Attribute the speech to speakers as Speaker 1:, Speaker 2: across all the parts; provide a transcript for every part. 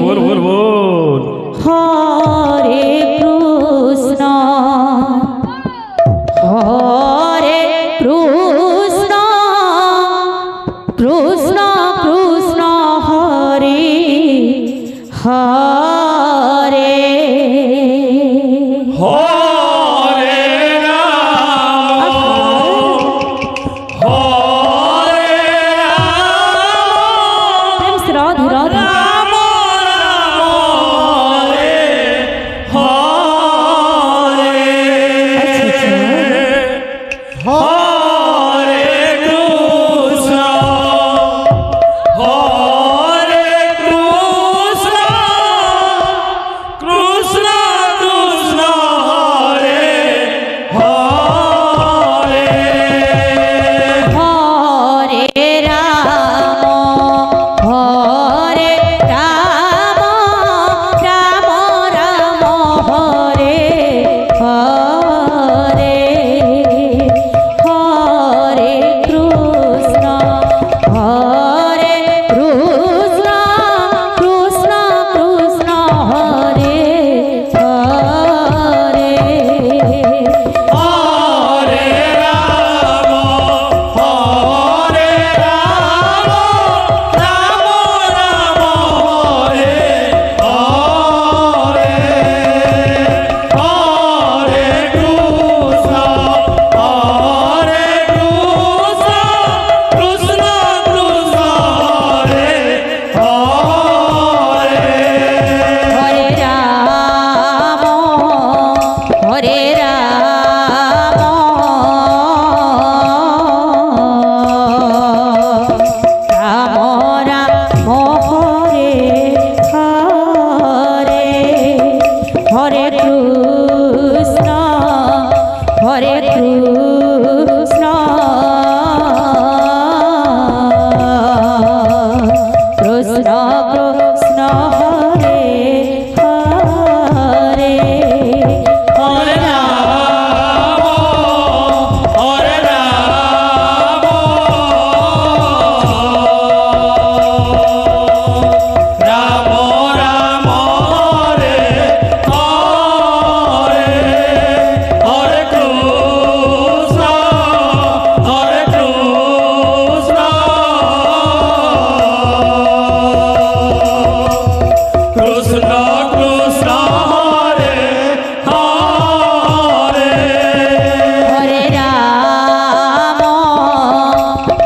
Speaker 1: बोल बोल बोल।
Speaker 2: हरे कृष्ण हरे कृष्ण कृष्ण कृष्ण हरे हरे
Speaker 1: हरे राम हरे राम
Speaker 2: प्रेम से राधे राधे
Speaker 1: राम राम हरे हरे हरे कृष्ण हरे कृष्ण कृष्ण कृष्ण हरे हरे
Speaker 2: हरे राम राम राम हरे हरे हरे कृष्ण कृष्ण कृष्ण कृष्ण हरे हरे
Speaker 1: हरे राम हरे राम राम राम हरे हरे हरे कृष्ण कृष्ण कृष्ण हरे हरे
Speaker 2: हरे राम राम राम हरे हरे हरे कृष्ण कृष्ण कृष्ण हरे हरे
Speaker 1: हरे राम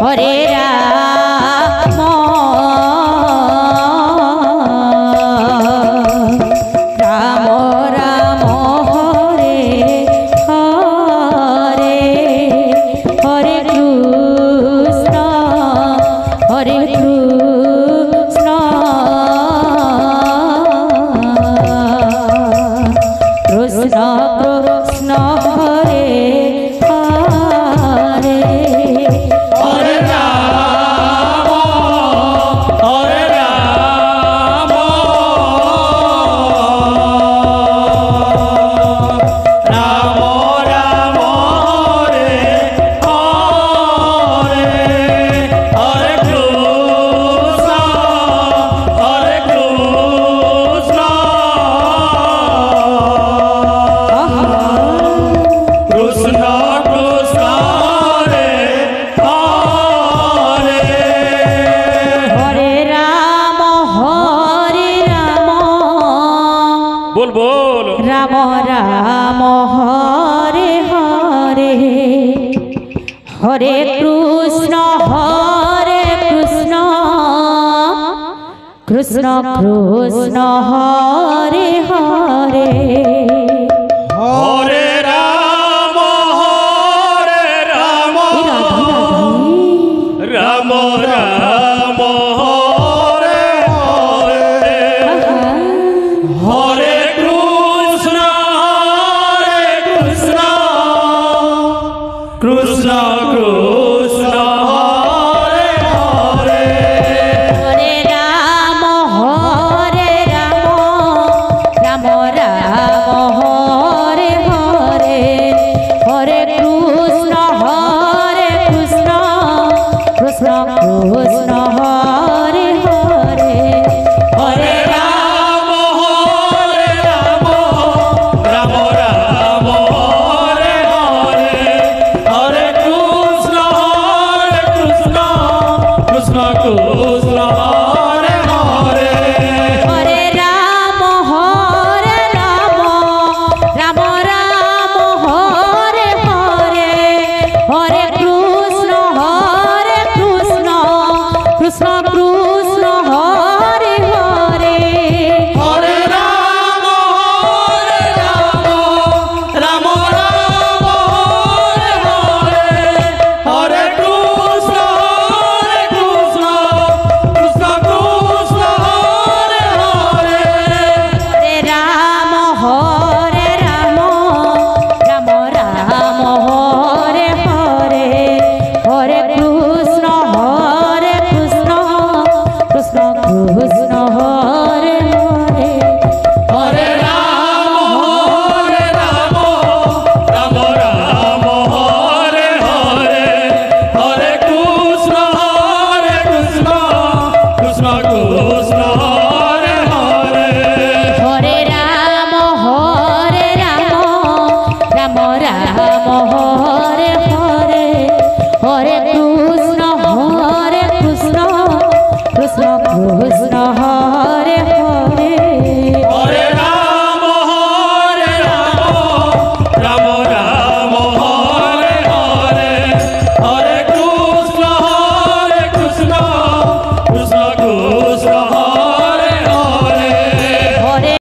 Speaker 1: हरे राम राम राम हरे हरे हरे कृष्ण कृष्ण कृष्ण हरे हरे
Speaker 2: हरे राम राम राम हरे हरे हरे कृष्ण कृष्ण कृष्ण हरे हरे
Speaker 1: हरे राम हरे राम राम राम हरे हरे हरे कृष्ण कृष्ण कृष्ण हरे हरे
Speaker 2: हरे राम
Speaker 1: बोल बोल
Speaker 2: राम राम हरे हरे हरे कृष्ण कृष्ण कृष्ण हरे हरे
Speaker 1: हरे राम
Speaker 2: राधे राधे
Speaker 1: राम राम